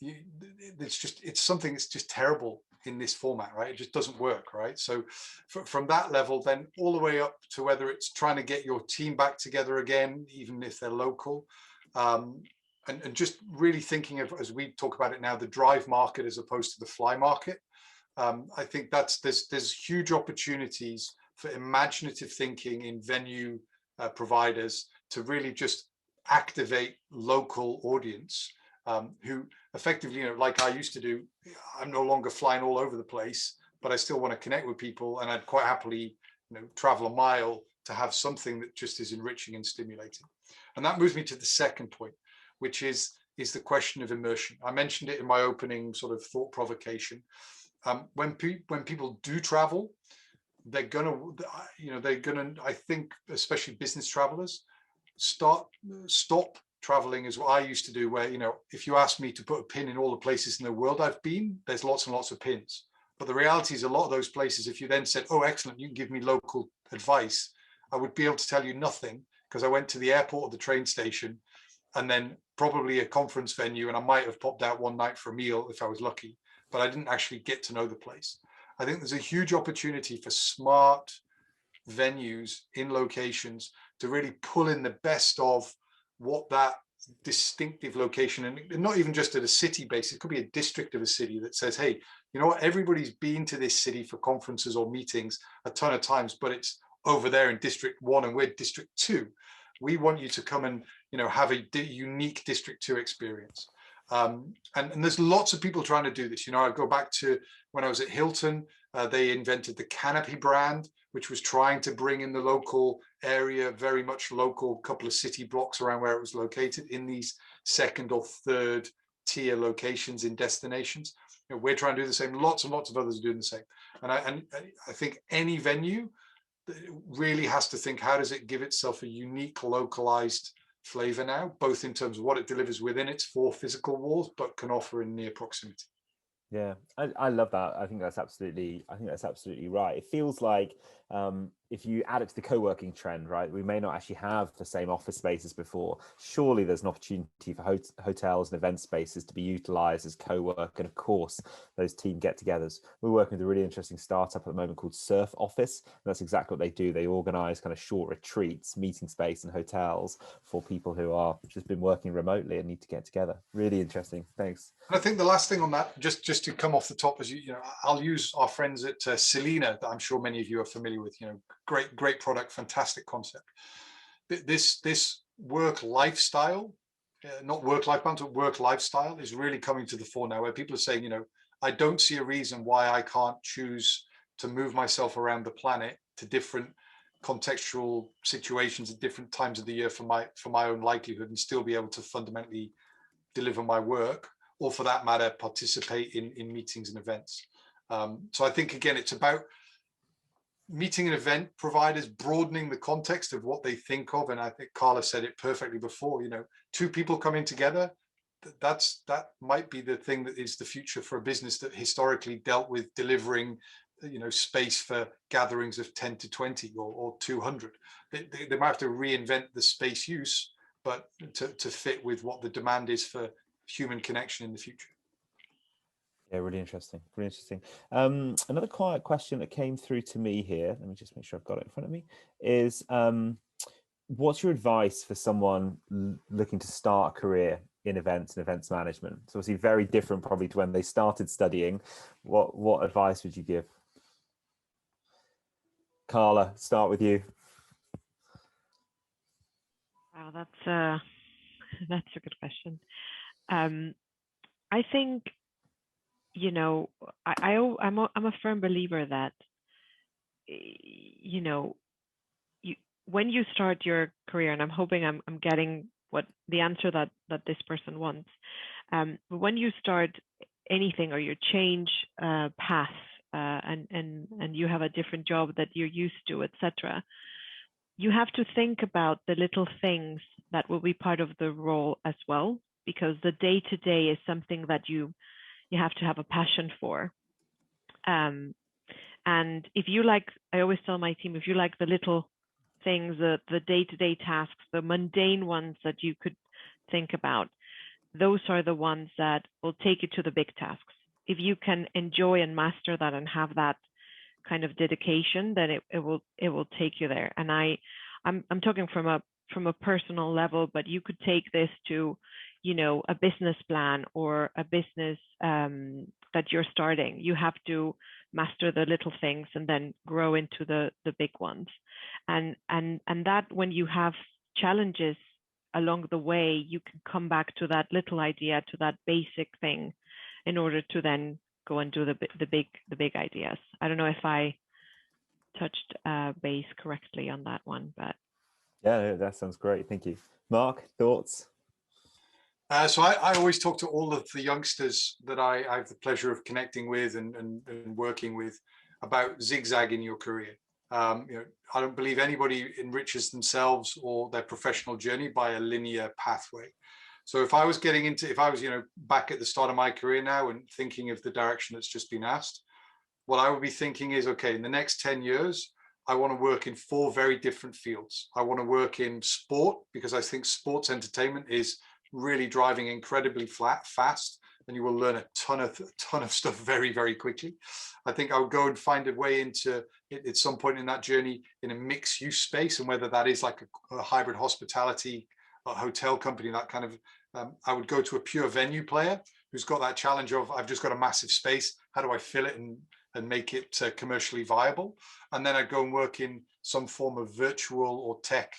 it's something that's just terrible in this format, right? It just doesn't work, right? So from that level, then all the way up to whether it's trying to get your team back together again, even if they're local, and just really thinking of, as we talk about it now, the drive market as opposed to the fly market. I think there's huge opportunities for imaginative thinking in venue providers to really just activate local audience who effectively, you know, like I used to do. I'm no longer flying all over the place, but I still want to connect with people, and I'd quite happily, you know, travel a mile to have something that just is enriching and stimulating. And that moves me to the second point, which is the question of immersion. I mentioned it in my opening sort of thought provocation. When people do travel, they're gonna, I think, especially business travelers, stop traveling is what I used to do, where, you know, if you ask me to put a pin in all the places in the world I've been, there's lots and lots of pins. But the reality is a lot of those places, if you then said, oh, excellent, you can give me local advice, I would be able to tell you nothing, because I went to the airport or the train station and then probably a conference venue, and I might have popped out one night for a meal if I was lucky, but I didn't actually get to know the place. I think there's a huge opportunity for smart venues in locations to really pull in the best of what that distinctive location, and not even just at a city base, it could be a district of a city that says, hey, you know what, everybody's been to this city for conferences or meetings a ton of times, but it's over there in District 1 and we're District 2. We want you to come and, you know, have a unique District 2 experience. And there's lots of people trying to do this. You know, I go back to when I was at Hilton, they invented the Canopy brand, which was trying to bring in the local area, very much local, couple of city blocks around where it was located, in these 2nd or 3rd tier locations in destinations. You know, we're trying to do the same. Lots and lots of others are doing the same. And I think any venue really has to think, how does it give itself a unique, localized flavor now, both in terms of what it delivers within its 4 physical walls, but can offer in near proximity. Yeah, I love that. I think that's absolutely right. It feels like if you add it to the co-working trend, right, we may not actually have the same office spaces before. Surely there's an opportunity for hotels and event spaces to be utilized as co-work, and of course those team get-togethers. We're working with a really interesting startup at the moment called Surf Office, and that's exactly what they do. They organize kind of short retreats, meeting space and hotels for people who are just been working remotely and need to get together. Really interesting. Thanks. And I think the last thing on that, just to come off the top, is, you know, I'll use our friends at Selena, that I'm sure many of you are familiar with. You know, great product, fantastic concept. This work lifestyle, not work-life balance, but work lifestyle is really coming to the fore now, where people are saying, you know, I don't see a reason why I can't choose to move myself around the planet to different contextual situations at different times of the year for my own livelihood, and still be able to fundamentally deliver my work, or for that matter, participate in meetings and events. So I think, again, it's about meeting and event providers, broadening the context of what they think of. And I think Carla said it perfectly before, two people coming together, that might be the thing that is the future for a business that historically dealt with delivering space for gatherings of 10 to 20 or 200. They might have to reinvent the space use, but to fit with what the demand is for human connection in the future. Yeah, really interesting. Really interesting. Another quiet question that came through to me here, let me just make sure I've got it in front of me, is what's your advice for someone looking to start a career in events and events management? It's obviously very different probably to when they started studying. What advice would you give? Carla, start with you. Wow, that's a good question. I think, I'm a firm believer that, when you start your career, and I'm hoping I'm getting what the answer that this person wants. But when you start anything or you change path and you have a different job that you're used to, etc., you have to think about the little things that will be part of the role as well, because the day-to-day is something that you have to have a passion for. And if you like, I always tell my team, if you like the little things, the day-to-day tasks, the mundane ones that you could think about, those are the ones that will take you to the big tasks. If you can enjoy and master that and have that kind of dedication, then it will take you there. And I'm talking from a personal level, but you could take this to, a business plan or a business that you're starting. You have to master the little things and then grow into the big ones. And that when you have challenges along the way, you can come back to that little idea, to that basic thing, in order to then go and do the big ideas. I don't know if I touched base correctly on that one, but yeah, that sounds great. Thank you. Mark, thoughts? So I always talk to all of the youngsters that I have the pleasure of connecting with and working with about zigzagging your career. I don't believe anybody enriches themselves or their professional journey by a linear pathway. So if I was back at the start of my career now and thinking of the direction that's just been asked, what I would be thinking is, okay, in the next 10 years, I want to work in 4 very different fields. I want to work in sport, because I think sports entertainment is really driving incredibly fast, and you will learn a ton of stuff very, very quickly. I think I would go and find a way into it at some point in that journey in a mixed use space, and whether that is like a hybrid hospitality, a hotel company, that kind of, I would go to a pure venue player who's got that challenge of, I've just got a massive space, how do I fill it and make it commercially viable? And then I'd go and work in some form of virtual or tech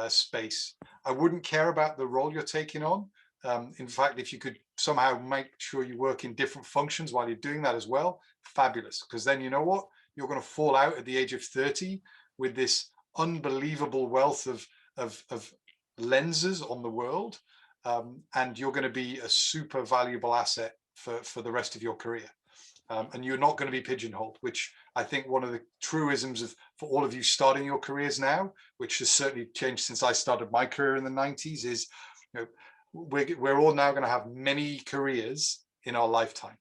space. I wouldn't care about the role you're taking on. In fact, if you could somehow make sure you work in different functions while you're doing that as well, fabulous. Because then you know what? You're going to fall out at the age of 30 with this unbelievable wealth of lenses on the world. And you're going to be a super valuable asset for the rest of your career. And you're not going to be pigeonholed, which I think one of the truisms for all of you starting your careers now, which has certainly changed since I started my career in the 90s, is we're all now going to have many careers in our lifetime.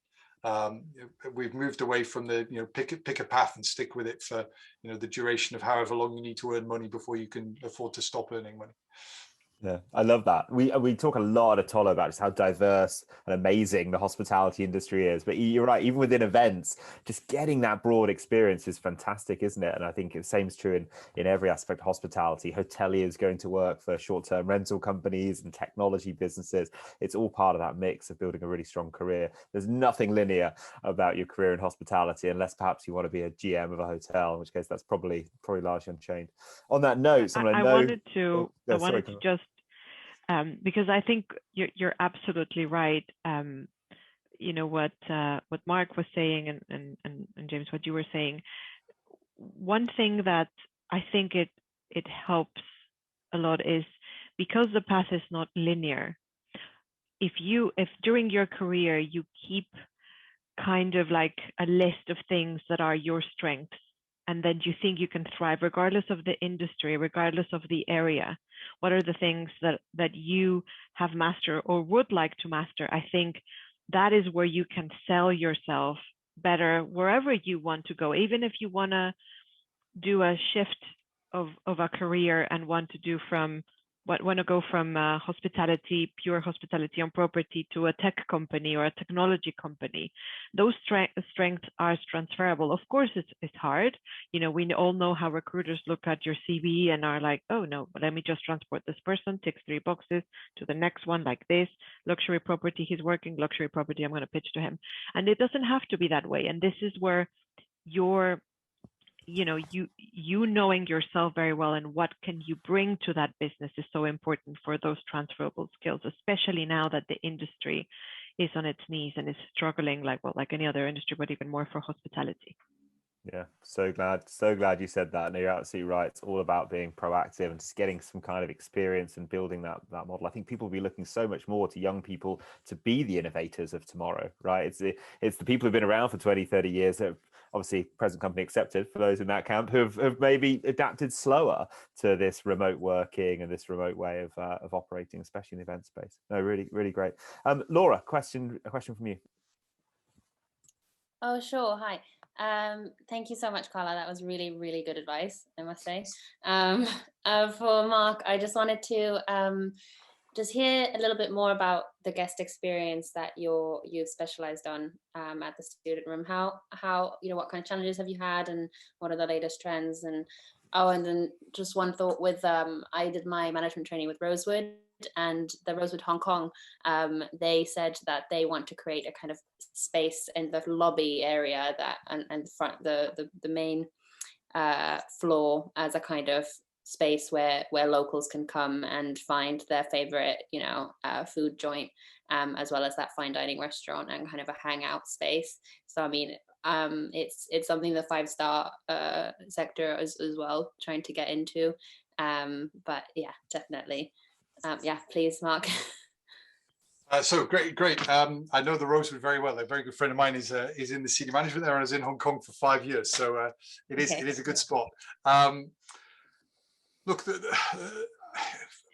We've moved away from the pick a path and stick with it for the duration of however long you need to earn money before you can afford to stop earning money. Yeah, I love that. We talk a lot at Tolo about just how diverse and amazing the hospitality industry is. But you're right, even within events, just getting that broad experience is fantastic, isn't it? And I think the same is true in every aspect of hospitality. Hoteliers going to work for short-term rental companies and technology businesses. It's all part of that mix of building a really strong career. There's nothing linear about your career in hospitality, unless perhaps you want to be a GM of a hotel, in which case that's probably largely unchanged. On that note, I wanted to just because I think you're absolutely right. What Mark was saying and James, what you were saying. One thing that I think it helps a lot is because the path is not linear. If during your career you keep kind of like a list of things that are your strengths, and then you think you can thrive regardless of the industry, regardless of the area. What are the things that you have mastered or would like to master? I think that is where you can sell yourself better wherever you want to go. Even if you want to do a shift of a career and want to go from hospitality, pure hospitality on property, to a tech company or a technology company, those strengths are transferable. Of course, it's hard. You know, we all know how recruiters look at your CV and are like, oh no, but let me just transport this person, ticks 3 boxes, to the next one, like this. Luxury property, he's working luxury property, I'm going to pitch to him. And it doesn't have to be that way. And this is where you knowing yourself very well and what can you bring to that business is so important for those transferable skills, especially now that the industry is on its knees and is struggling like any other industry, but even more for hospitality. Yeah, so glad you said that. No, you're absolutely right. It's all about being proactive and just getting some kind of experience and building that model. I think people will be looking so much more to young people to be the innovators of tomorrow, right? It's the people who've been around for 20, 30 years, that obviously present company accepted for those in that camp, who've maybe adapted slower to this remote working and this remote way of operating, especially in the event space. No, really, really great. Laura, a question from you. Oh, sure. Hi. Thank you so much, Carla. That was really, really good advice, I must say. For Mark, I just wanted to just hear a little bit more about the guest experience that you've specialized on at the student room. How what kind of challenges have you had, and what are the latest trends? And then just one thought with I did my management training with Rosewood, and the Rosewood Hong Kong, they said that they want to create a kind of space in the lobby area and front the main floor as a kind of space where locals can come and find their favorite food joint, as well as that fine dining restaurant and kind of a hangout space. So I mean, it's something the 5-star sector as well trying to get into, but yeah, definitely. Please, Mark. So great. I know the Rosewood very well. A very good friend of mine is in the senior management there, and I was in Hong Kong for 5 years. So it is a good spot. Look,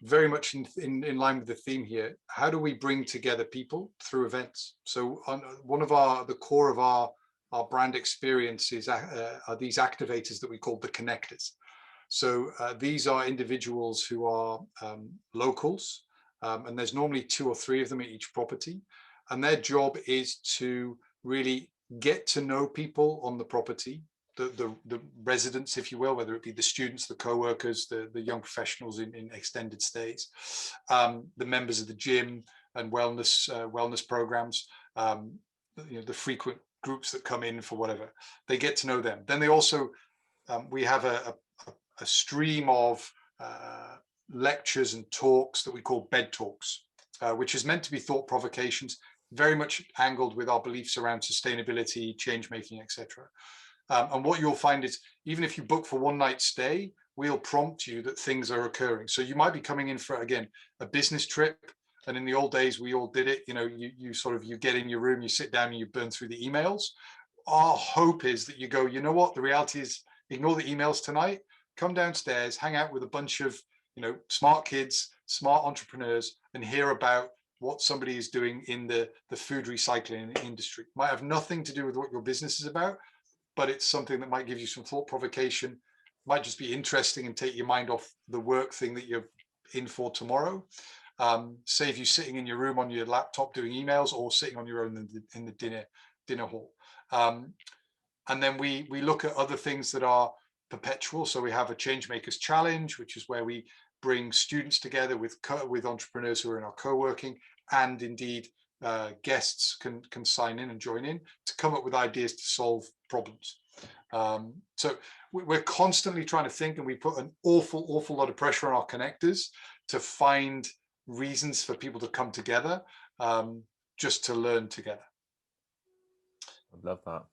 very much in line with the theme here. How do we bring together people through events? So one of the core of our brand experience are these activators that we call the connectors. So these are individuals who are locals, and there's normally 2 or 3 of them at each property. And their job is to really get to know people on the property, the residents, if you will, whether it be the students, the co-workers, the young professionals in extended stays, the members of the gym and wellness programs, the frequent groups that come in for whatever. They get to know them. Then they also, we have a stream of lectures and talks that we call bed talks, which is meant to be thought provocations, very much angled with our beliefs around sustainability, change making, etc. And what you'll find is, even if you book for one night stay, we'll prompt you that things are occurring. So you might be coming in for, again, a business trip. And in the old days, we all did it. You get in your room, you sit down and you burn through the emails. Our hope is that you go, you know what, the reality is, ignore the emails tonight, come downstairs, hang out with a bunch of smart kids, smart entrepreneurs, and hear about what somebody is doing in the food recycling industry. Might have nothing to do with what your business is about, but it's something that might give you some thought provocation, might just be interesting and take your mind off the work thing that you're in for tomorrow. Save you sitting in your room on your laptop doing emails, or sitting on your own in the dinner hall. And then we look at other things that are perpetual. So we have a Changemakers Challenge, which is where we bring students together with entrepreneurs who are in our co-working, and indeed guests can sign in and join in to come up with ideas to solve problems. So we're constantly trying to think, and we put an awful lot of pressure on our connectors to find reasons for people to come together, just to learn together. I love that.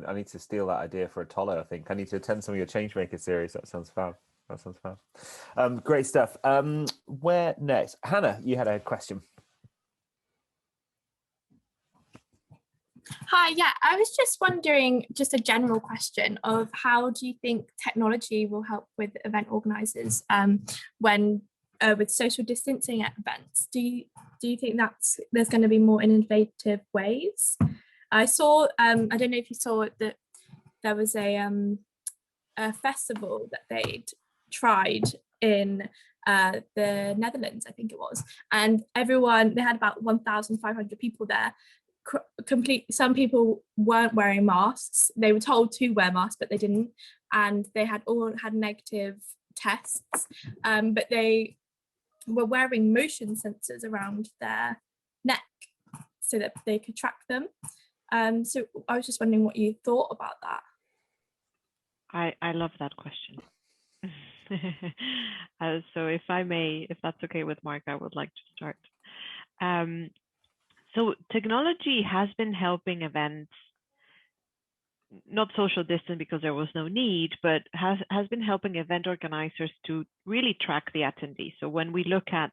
I need to steal that idea for a Tolo. I think I need to attend some of your Changemaker series. That sounds fab. Great stuff. Where next? Hannah, you had a question. Hi, yeah, I was just wondering, just a general question of how do you think technology will help with event organisers when with social distancing at events? Do you think there's going to be more innovative ways? I saw, I don't know if you saw that there was a festival that they'd tried in the Netherlands, I think it was, and they had about 1,500 people there. Some people weren't wearing masks. They were told to wear masks, but they didn't, and they had all had negative tests, but they were wearing motion sensors around their neck so that they could track them. So I was just wondering what you thought about that. I love that question. So if I may, if that's okay with Mark, I would like to start. So technology has been helping events, not social distance because there was no need, but has been helping event organizers to really track the attendees. So when we look at,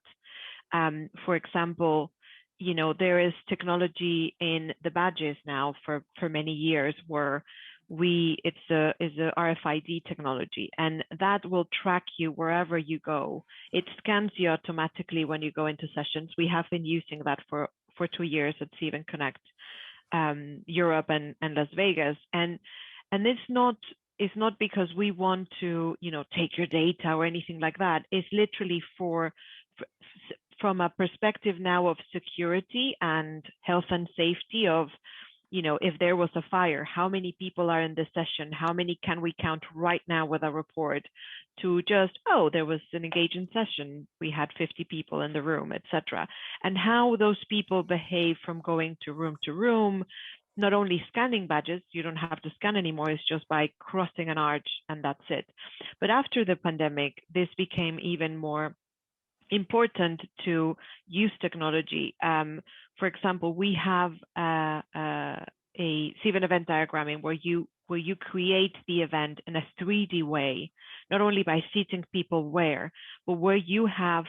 for example, there is technology in the badges now for many years where it's a RFID technology, and that will track you wherever you go. It scans you automatically when you go into sessions. We have been using that for 2 years at Steven Connect Europe and Las Vegas, and it's not because we want to take your data or anything like that. It's literally from a perspective now of security and health and safety of if there was a fire, how many people are in this session, how many can we count right now with a report, to just, there was an engaging session, we had 50 people in the room, etc. And how those people behave from going to room, not only scanning badges, you don't have to scan anymore, it's just by crossing an arch and that's it. But after the pandemic, this became even more important to use technology. For example, we have a Steven event diagramming where you create the event in a 3D way, not only by seating people where, but where you have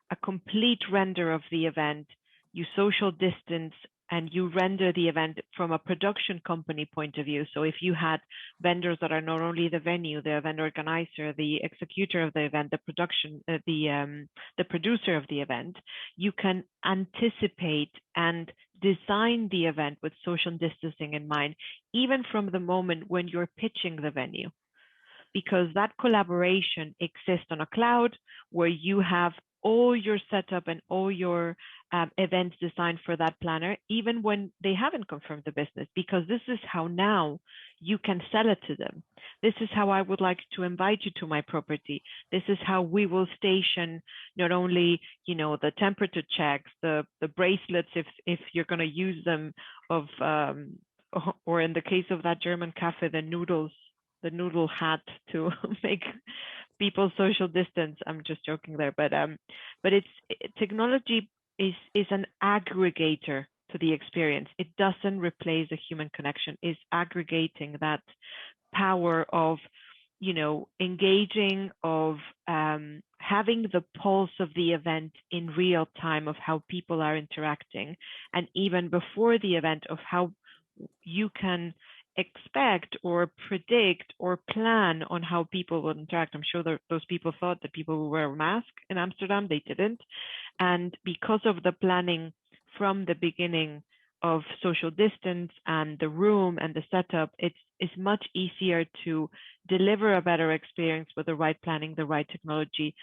a complete render of the event, you social distance, and you render the event from a production company point of view. So if you had vendors that are not only the venue, the event organizer, the executor of the event, the production, the producer of the event, you can anticipate and design the event with social distancing in mind, even from the moment when you're pitching the venue, because that collaboration exists on a cloud where you have all your setup and all your events designed for that planner, even when they haven't confirmed the business, because this is how now you can sell it to them. This is how I would like to invite you to my property. This is how we will station not only, the temperature checks, the bracelets, if you're going to use them, or in the case of that German cafe, the noodle hat to make people social distance. I'm just joking there, but technology is an aggregator to the experience. It doesn't replace a human connection. It's aggregating that power of engaging, of having the pulse of the event in real time of how people are interacting, and even before the event of how you can expect or predict or plan on how people will interact. I'm sure that those people thought that people would wear a mask in Amsterdam. They didn't. And because of the planning from the beginning of social distance and the room and the setup, it's much easier to deliver a better experience with the right planning, the right technology,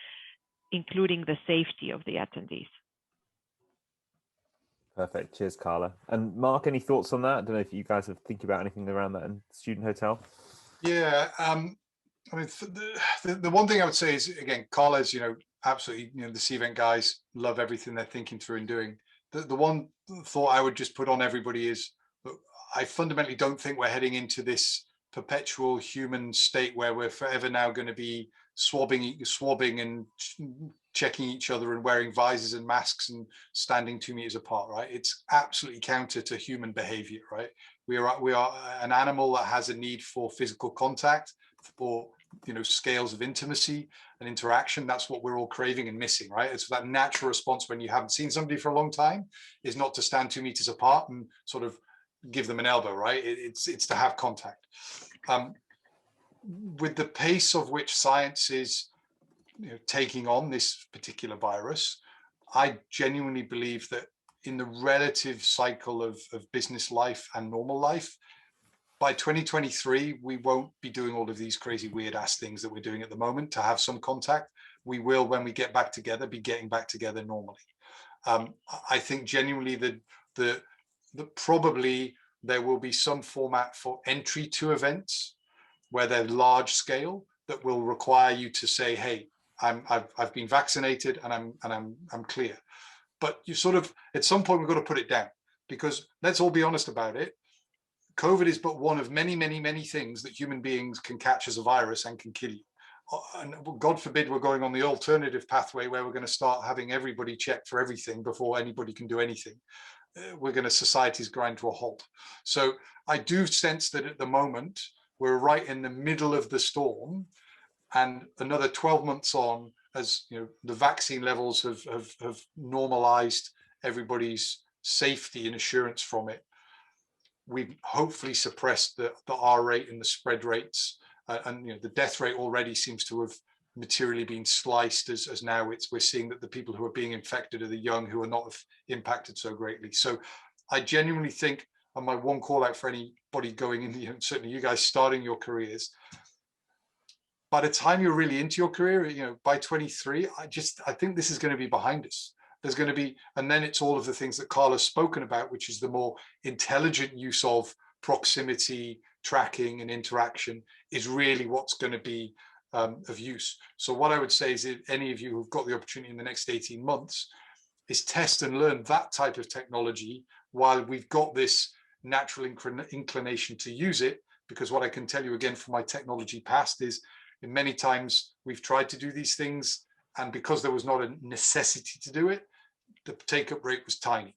including the safety of the attendees. Perfect. Cheers, Carla. And Mark, any thoughts on that? I don't know if you guys are thinking about anything around that in Student Hotel. Yeah, I mean, the one thing I would say is, again, Carla's, absolutely, the C-Event guys love everything they're thinking through and doing. The one thought I would just put on everybody is, look, I fundamentally don't think we're heading into this perpetual human state where we're forever now going to be swabbing and checking each other and wearing visors and masks and standing 2 meters apart, right? It's absolutely counter to human behavior, right? We are an animal that has a need for physical contact, for scales of intimacy and interaction. That's what we're all craving and missing, right? It's that natural response when you haven't seen somebody for a long time is not to stand 2 meters apart and sort of give them an elbow, right? It's to have contact. With the pace of which science is taking on this particular virus, I genuinely believe that in the relative cycle of business life and normal life, by 2023, we won't be doing all of these crazy weird ass things that we're doing at the moment to have some contact. We will, when we get back together, be getting back together normally. I think genuinely that probably there will be some format for entry to events where they're large scale that will require you to say, hey, I've been vaccinated and I'm clear. But you sort of, at some point, we've got to put it down, because let's all be honest about it. COVID is but one of many, many, many things that human beings can catch as a virus and can kill you. And God forbid we're going on the alternative pathway where we're going to start having everybody check for everything before anybody can do anything. Society's grind to a halt. So I do sense that at the moment, we're right in the middle of the storm, and another 12 months on, as the vaccine levels have normalized everybody's safety and assurance from it, we've hopefully suppressed the R rate and the spread rates, and the death rate already seems to have materially been sliced, as now we're seeing that the people who are being infected are the young, who are not impacted so greatly. So I genuinely think, and my one call out for anybody going in, certainly you guys starting your careers, by the time you're really into your career, by 23, I think this is going to be behind us. There's going to be, and then it's all of the things that Carla's spoken about, which is the more intelligent use of proximity, tracking, and interaction is really what's going to be of use. So what I would say is, if any of you who've got the opportunity in the next 18 months, is test and learn that type of technology while we've got this natural inclination to use it. Because what I can tell you again from my technology past is, in many times we've tried to do these things, and because there was not a necessity to do it, the take-up rate was tiny.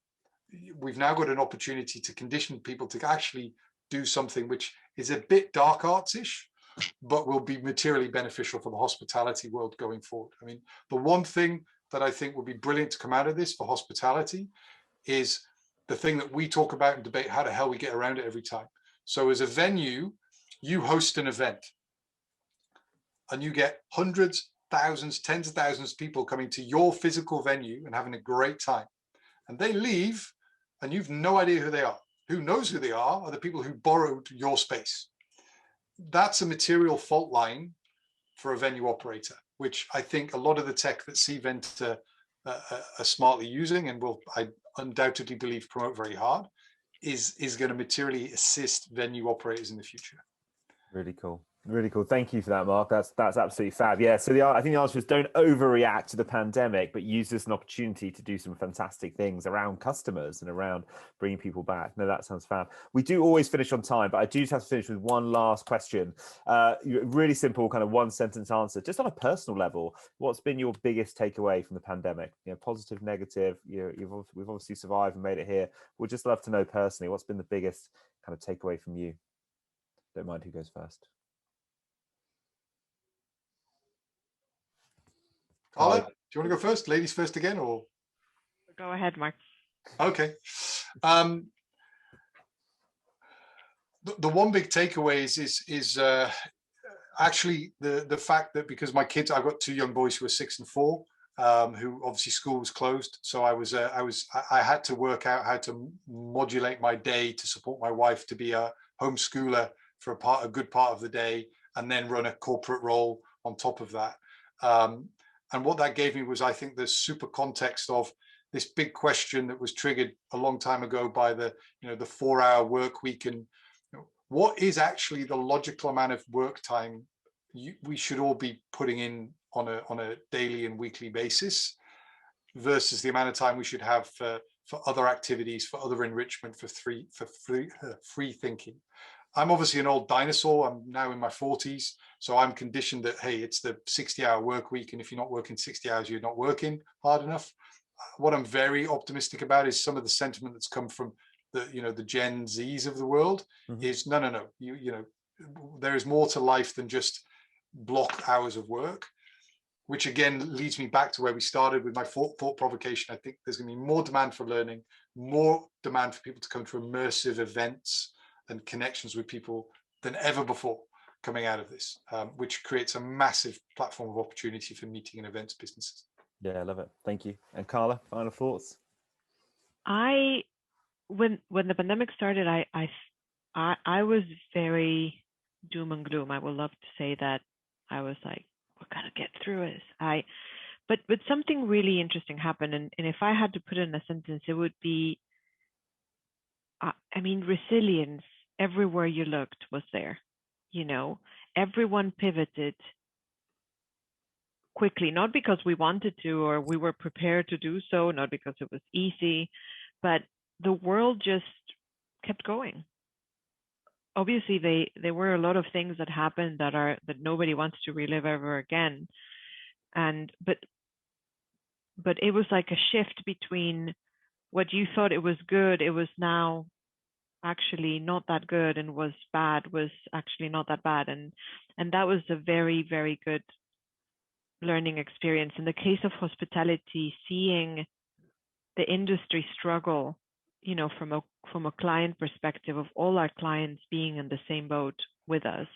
We've now got an opportunity to condition people to actually do something which is a bit dark arts-ish, but will be materially beneficial for the hospitality world going forward. I mean, the one thing that I think would be brilliant to come out of this for hospitality is the thing that we talk about and debate how the hell we get around it every time. So as a venue, you host an event and you get hundreds, thousands, tens of thousands of people coming to your physical venue and having a great time. And they leave and you've no idea who they are. Who knows who they are the people who borrowed your space. That's a material fault line for a venue operator, which I think a lot of the tech that Cvent are smartly using, and will, I undoubtedly believe, promote very hard, is going to materially assist venue operators in the future. Really cool. Really cool. Thank you for that, Mark. That's absolutely fab. Yeah. So I think the answer is, don't overreact to the pandemic, but use this as an opportunity to do some fantastic things around customers and around bringing people back. No, that sounds fab. We do always finish on time, but I do just have to finish with one last question. Really simple, kind of one sentence answer, just on a personal level. What's been your biggest takeaway from the pandemic? Positive, negative. We've obviously survived and made it here. We'd just love to know personally, what's been the biggest kind of takeaway from you? Don't mind who goes first. Carla, do you want to go first? Ladies first again, or? Go ahead, Mark. Okay. The one big takeaway is actually the fact that, because my kids, I've got two young boys who are 6 and 4, who obviously school was closed, so I had to work out how to modulate my day to support my wife to be a homeschooler for a good part of the day, and then run a corporate role on top of that. And what that gave me was, I think, the super context of this big question that was triggered a long time ago by the 4-hour work week, and what is actually the logical amount of work time we should all be putting in on a daily and weekly basis, versus the amount of time we should have for other activities, for other enrichment, for free thinking. I'm obviously an old dinosaur. I'm now in my 40s, so I'm conditioned that, hey, it's the 60-hour work week, and if you're not working 60 hours, you're not working hard enough. What I'm very optimistic about is some of the sentiment that's come from the Gen Zs of the world. Mm-hmm. Is no. There is more to life than just block hours of work. which again leads me back to where we started with my thought provocation. I think there's going to be more demand for learning, more demand for people to come to immersive events and connections with people than ever before coming out of this, which creates a massive platform of opportunity for meeting and events businesses. Yeah, I love it. Thank you. And Carla, final thoughts? When the pandemic started, I was very doom and gloom. I would love to say that I was like, we're gonna get through it. But something really interesting happened, and if I had to put it in a sentence, it would be, I mean, resilience everywhere you looked was there. You know, everyone pivoted quickly, not because we wanted to or we were prepared to do so, not because it was easy, but the world just kept going. Obviously, there were a lot of things that happened that nobody wants to relive ever again, but it was like a shift between what you thought it was good, it was now actually not that good, and was bad was actually not that bad, and that was a very, very good learning experience. In the case of hospitality, seeing the industry struggle, you know, from a client perspective, of all our clients being in the same boat with us,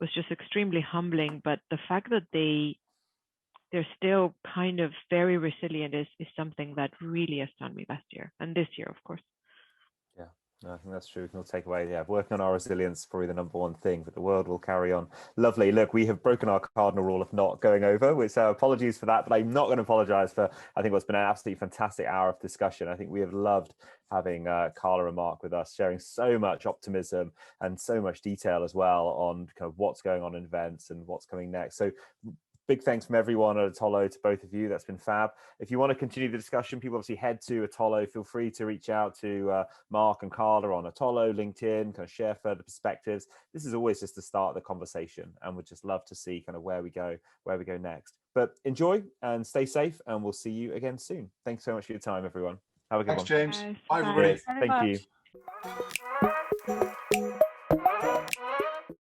was just extremely humbling. But the fact that they're still kind of very resilient is something that really has done me last year and this year, of course. Yeah, no, I think that's true. We can all take away, yeah, working on our resilience is probably the number one thing, but the world will carry on. Lovely. Look, we have broken our cardinal rule of not going over, which apologies for that, but I'm not going to apologize for, I think, what's been an absolutely fantastic hour of discussion. I think we have loved having Carla and Mark with us, sharing so much optimism and so much detail as well on kind of what's going on in events and what's coming next. So big thanks from everyone at Atollo to both of you. That's been fab. If you want to continue the discussion, people obviously head to Atollo. Feel free to reach out to Mark and Carla on Atollo, LinkedIn, kind of share further perspectives. This is always just the start of the conversation, and we'd just love to see kind of where we go next. But enjoy and stay safe, and we'll see you again soon. Thanks so much for your time, everyone. Have a good one. Thanks, James. Bye. Bye, everybody. Thank you.